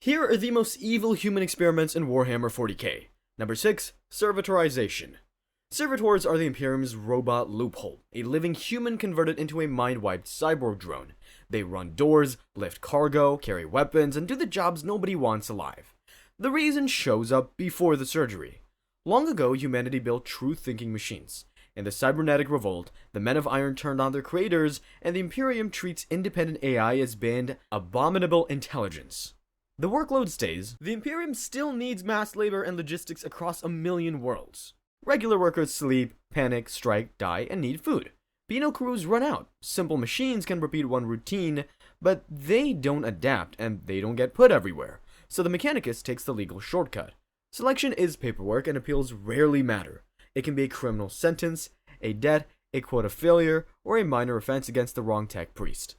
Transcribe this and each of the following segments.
Here are the most evil human experiments in Warhammer 40k. Number 6. Servitorization. Servitors are the Imperium's robot loophole, a living human converted into a mind-wiped cyborg drone. They run doors, lift cargo, carry weapons, and do the jobs nobody wants alive. The reason shows up before the surgery. Long ago, humanity built true-thinking machines. In the cybernetic revolt, the Men of Iron turned on their creators, and the Imperium treats independent AI as banned abominable intelligence. The workload stays, the Imperium still needs mass labor and logistics across a million worlds. Regular workers sleep, panic, strike, die, and need food. Penal crews run out. Simple machines can repeat one routine, but they don't adapt, and they don't get put everywhere. So the Mechanicus takes the legal shortcut. Selection is paperwork, and appeals rarely matter. It can be a criminal sentence, a debt, a quota failure, or a minor offense against the wrong tech priest.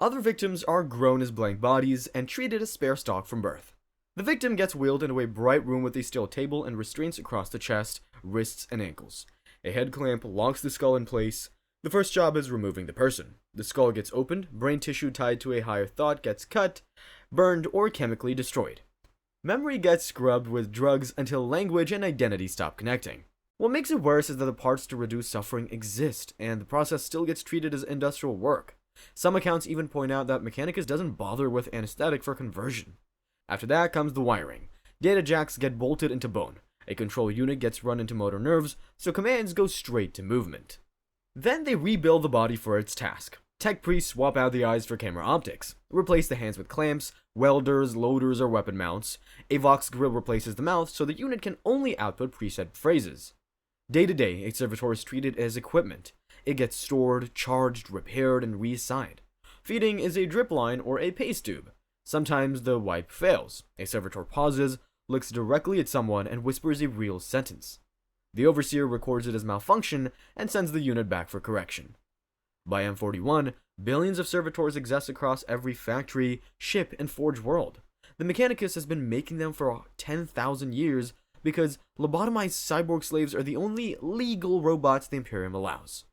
Other victims are grown as blank bodies and treated as spare stock from birth. The victim gets wheeled into a bright room with a steel table and restraints across the chest, wrists, and ankles. A head clamp locks the skull in place. The first job is removing the person. The skull gets opened, brain tissue tied to a higher thought gets cut, burned, or chemically destroyed. Memory gets scrubbed with drugs until language and identity stop connecting. What makes it worse is that the parts to reduce suffering exist, and the process still gets treated as industrial work. Some accounts even point out that Mechanicus doesn't bother with anesthetic for conversion. After that comes the wiring. Data jacks get bolted into bone. A control unit gets run into motor nerves, so commands go straight to movement. Then they rebuild the body for its task. Tech priests swap out the eyes for camera optics, replace the hands with clamps, welders, loaders, or weapon mounts. A Vox grill replaces the mouth so the unit can only output preset phrases. Day to day, a servitor is treated as equipment. It gets stored, charged, repaired, and reassigned. Feeding is a drip line or a paste tube. Sometimes the wipe fails. A servitor pauses, looks directly at someone, and whispers a real sentence. The overseer records it as malfunction and sends the unit back for correction. By M41, billions of servitors exist across every factory, ship, and forge world. The Mechanicus has been making them for 10,000 years because lobotomized cyborg slaves are the only legal robots the Imperium allows.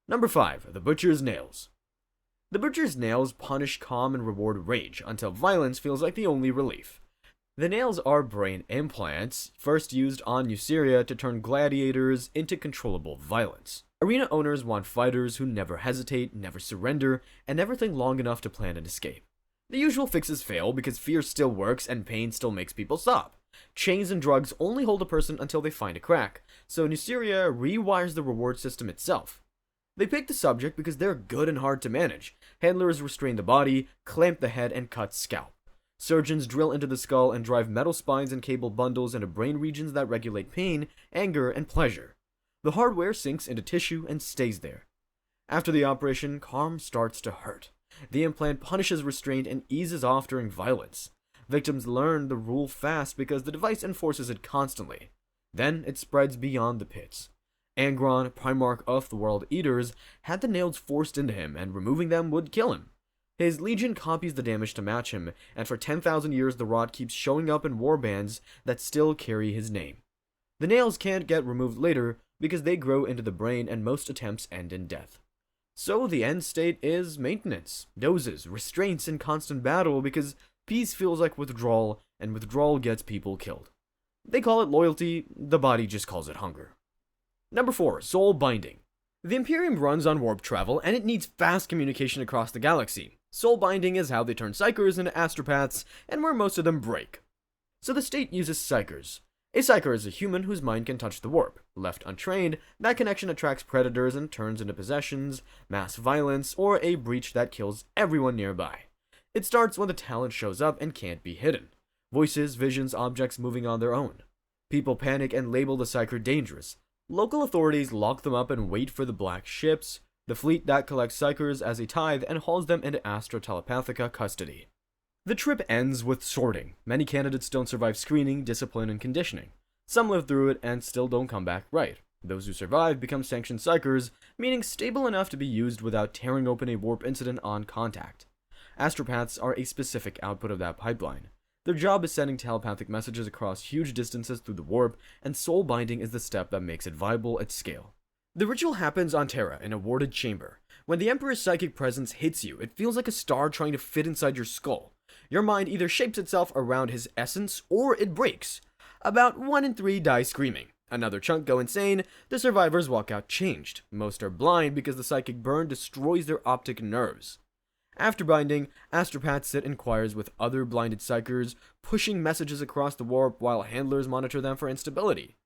Number 5. The Butcher's Nails. The Butcher's Nails punish, calm, and reward rage until violence feels like the only relief. The nails are brain implants, first used on Nuceria to turn gladiators into controllable violence. Arena owners want fighters who never hesitate, never surrender, and never think long enough to plan an escape. The usual fixes fail because fear still works and pain still makes people stop. Chains and drugs only hold a person until they find a crack, so Nuceria rewires the reward system itself. They pick the subject because they're good and hard to manage. Handlers restrain the body, clamp the head, and cut scalp. Surgeons drill into the skull and drive metal spines and cable bundles into brain regions that regulate pain, anger, and pleasure. The hardware sinks into tissue and stays there. After the operation, calm starts to hurt. The implant punishes restraint and eases off during violence. Victims learn the rule fast because the device enforces it constantly. Then it spreads beyond the pits. Angron, Primarch of the World Eaters, had the nails forced into him, and removing them would kill him. His legion copies the damage to match him, and for 10,000 years the rot keeps showing up in warbands that still carry his name. The nails can't get removed later because they grow into the brain and most attempts end in death. So the end state is maintenance, doses, restraints, and constant battle because peace feels like withdrawal, and withdrawal gets people killed. They call it loyalty, the body just calls it hunger. Number 4. Soul Binding. The Imperium runs on warp travel, and it needs fast communication across the galaxy. Soul binding is how they turn psykers into astropaths, and where most of them break. So the state uses psykers. A psyker is a human whose mind can touch the warp. Left untrained, that connection attracts predators and turns into possessions, mass violence, or a breach that kills everyone nearby. It starts when the talent shows up and can't be hidden. Voices, visions, objects moving on their own. People panic and label the psyker dangerous. Local authorities lock them up and wait for the black ships, the fleet that collects psykers as a tithe and hauls them into Astra Telepathica custody. The trip ends with sorting. Many candidates don't survive screening, discipline, and conditioning. Some live through it and still don't come back right. Those who survive become sanctioned psykers, meaning stable enough to be used without tearing open a warp incident on contact. Astropaths are a specific output of that pipeline. Their job is sending telepathic messages across huge distances through the warp, and soul binding is the step that makes it viable at scale. The ritual happens on Terra in a warded chamber. When the Emperor's psychic presence hits you, it feels like a star trying to fit inside your skull. Your mind either shapes itself around his essence or it breaks. About 1 in 3 die screaming. Another chunk go insane, the survivors walk out changed. Most are blind because the psychic burn destroys their optic nerves. After binding, astropaths sit in choirs with other blinded psykers, pushing messages across the warp while handlers monitor them for instability.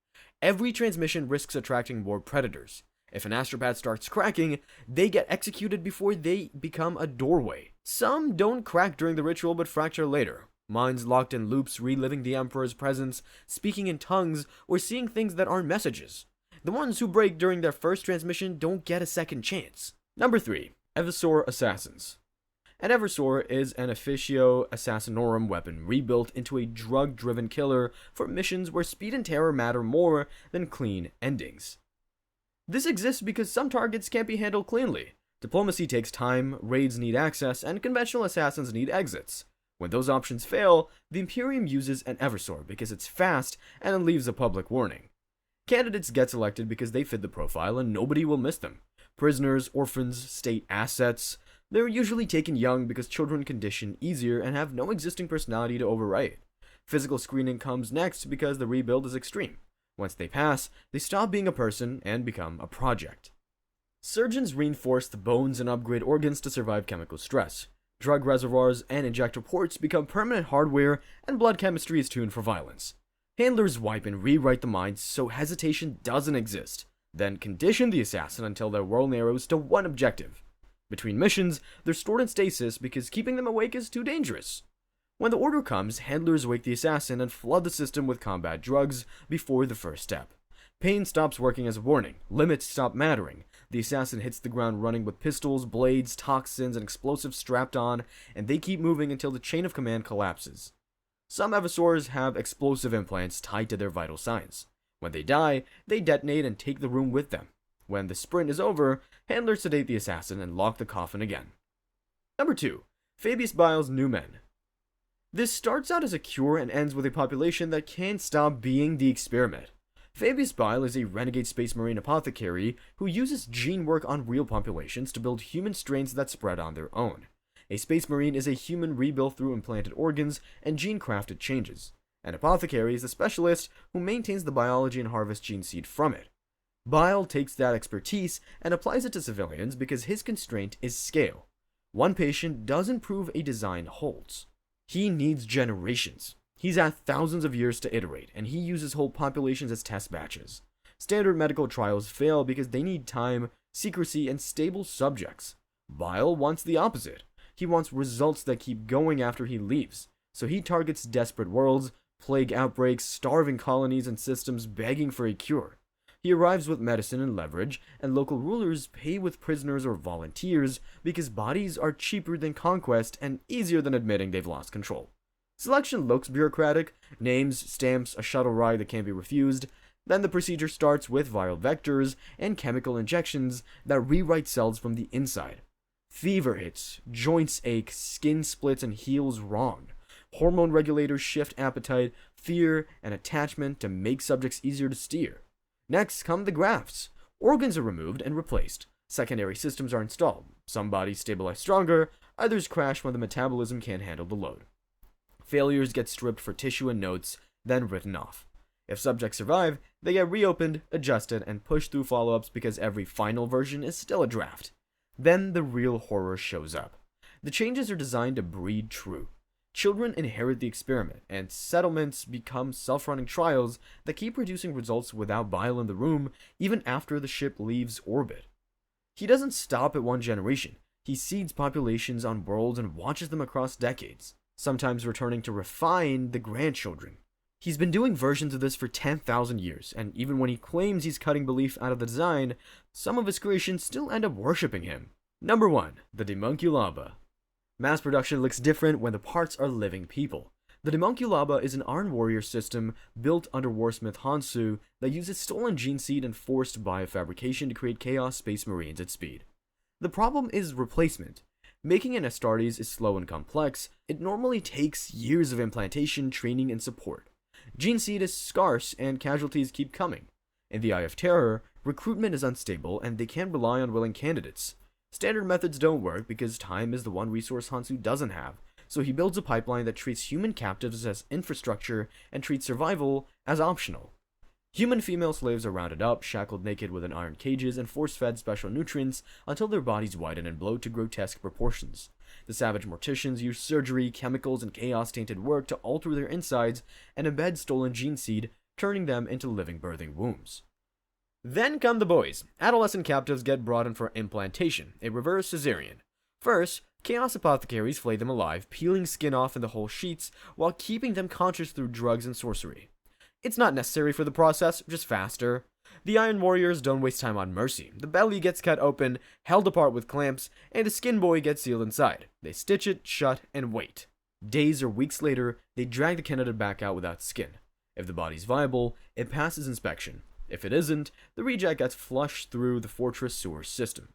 Every transmission risks attracting more predators. If an astropath starts cracking, they get executed before they become a doorway. Some don't crack during the ritual but fracture later. Minds locked in loops, reliving the Emperor's presence, speaking in tongues, or seeing things that aren't messages. The ones who break during their first transmission don't get a second chance. Number 3. Eversor Assassins. An Eversor is an officio assassinorum weapon rebuilt into a drug-driven killer for missions where speed and terror matter more than clean endings. This exists because some targets can't be handled cleanly. Diplomacy takes time, raids need access, and conventional assassins need exits. When those options fail, the Imperium uses an Eversor because it's fast and leaves a public warning. Candidates get selected because they fit the profile and nobody will miss them. Prisoners, orphans, state assets. They're usually taken young because children condition easier and have no existing personality to overwrite. Physical screening comes next because the rebuild is extreme. Once they pass, they stop being a person and become a project. Surgeons reinforce the bones and upgrade organs to survive chemical stress. Drug reservoirs and injector ports become permanent hardware, and blood chemistry is tuned for violence. Handlers wipe and rewrite the minds so hesitation doesn't exist, then condition the assassin until their world narrows to one objective. Between missions, they're stored in stasis because keeping them awake is too dangerous. When the order comes, handlers wake the assassin and flood the system with combat drugs before the first step. Pain stops working as a warning, limits stop mattering. The assassin hits the ground running with pistols, blades, toxins, and explosives strapped on, and they keep moving until the chain of command collapses. Some Eversors have explosive implants tied to their vital signs. When they die, they detonate and take the room with them. When the sprint is over, handlers sedate the assassin and lock the coffin again. Number 2. Fabius Bile's New Men. This starts out as a cure and ends with a population that can't stop being the experiment. Fabius Bile is a renegade space marine apothecary who uses gene work on real populations to build human strains that spread on their own. A space marine is a human rebuilt through implanted organs and gene-crafted changes. An apothecary is a specialist who maintains the biology and harvests gene seed from it. Bile takes that expertise and applies it to civilians because his constraint is scale. One patient doesn't prove a design holds. He needs generations. He's had thousands of years to iterate, and he uses whole populations as test batches. Standard medical trials fail because they need time, secrecy, and stable subjects. Bile wants the opposite. He wants results that keep going after he leaves, so he targets desperate worlds, plague outbreaks, starving colonies, and systems begging for a cure. He arrives with medicine and leverage, and local rulers pay with prisoners or volunteers because bodies are cheaper than conquest and easier than admitting they've lost control. Selection looks bureaucratic, names, stamps, a shuttle ride that can't be refused. Then the procedure starts with viral vectors and chemical injections that rewrite cells from the inside. Fever hits, joints ache, skin splits and heals wrong. Hormone regulators shift appetite, fear, and attachment to make subjects easier to steer. Next come the grafts. Organs are removed and replaced. Secondary systems are installed. Some bodies stabilize stronger, others crash when the metabolism can't handle the load. Failures get stripped for tissue and notes, then written off. If subjects survive, they get reopened, adjusted, and pushed through follow-ups because every final version is still a draft. Then the real horror shows up. The changes are designed to breed true. Children inherit the experiment, and settlements become self-running trials that keep producing results without Bile in the room, even after the ship leaves orbit. He doesn't stop at one generation. He seeds populations on worlds and watches them across decades, sometimes returning to refine the grandchildren. He's been doing versions of this for 10,000 years, and even when he claims he's cutting belief out of the design, some of his creations still end up worshipping him. Number 1. The Daemonculaba. Mass production looks different when the parts are living people. The Daemonculaba is an Iron Warrior system built under Warsmith Hansu that uses stolen gene seed and forced biofabrication to create Chaos Space Marines at speed. The problem is replacement. Making an Astartes is slow and complex. It normally takes years of implantation, training, and support. Gene seed is scarce and casualties keep coming. In the Eye of Terror, recruitment is unstable and they can't rely on willing candidates. Standard methods don't work because time is the one resource Hansu doesn't have, so he builds a pipeline that treats human captives as infrastructure and treats survival as optional. Human female slaves are rounded up, shackled naked within iron cages, and force-fed special nutrients until their bodies widen and bloat to grotesque proportions. The savage morticians use surgery, chemicals, and chaos-tainted work to alter their insides and embed stolen gene seed, turning them into living birthing wombs. Then come the boys. Adolescent captives get brought in for implantation, a reverse cesarean. First, chaos apothecaries flay them alive, peeling skin off in the whole sheets while keeping them conscious through drugs and sorcery. It's not necessary for the process, just faster. The Iron Warriors don't waste time on mercy. The belly gets cut open, held apart with clamps, and the skin boy gets sealed inside. They stitch it shut and wait. Days or weeks later, they drag the candidate back out without skin. If the body's viable, it passes inspection. If it isn't, the reject gets flushed through the fortress sewer system.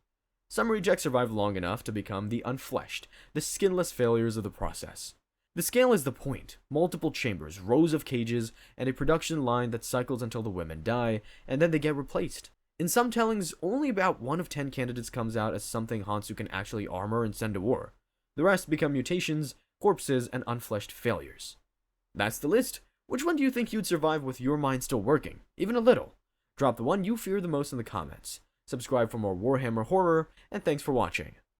Some rejects survive long enough to become the unfleshed, the skinless failures of the process. The scale is the point. Multiple chambers, rows of cages, and a production line that cycles until the women die, and then they get replaced. In some tellings, only about 1 of 10 candidates comes out as something Hansu can actually armor and send to war. The rest become mutations, corpses, and unfleshed failures. That's the list. Which one do you think you'd survive with your mind still working? Even a little. Drop the one you fear the most in the comments. Subscribe for more Warhammer horror, and thanks for watching.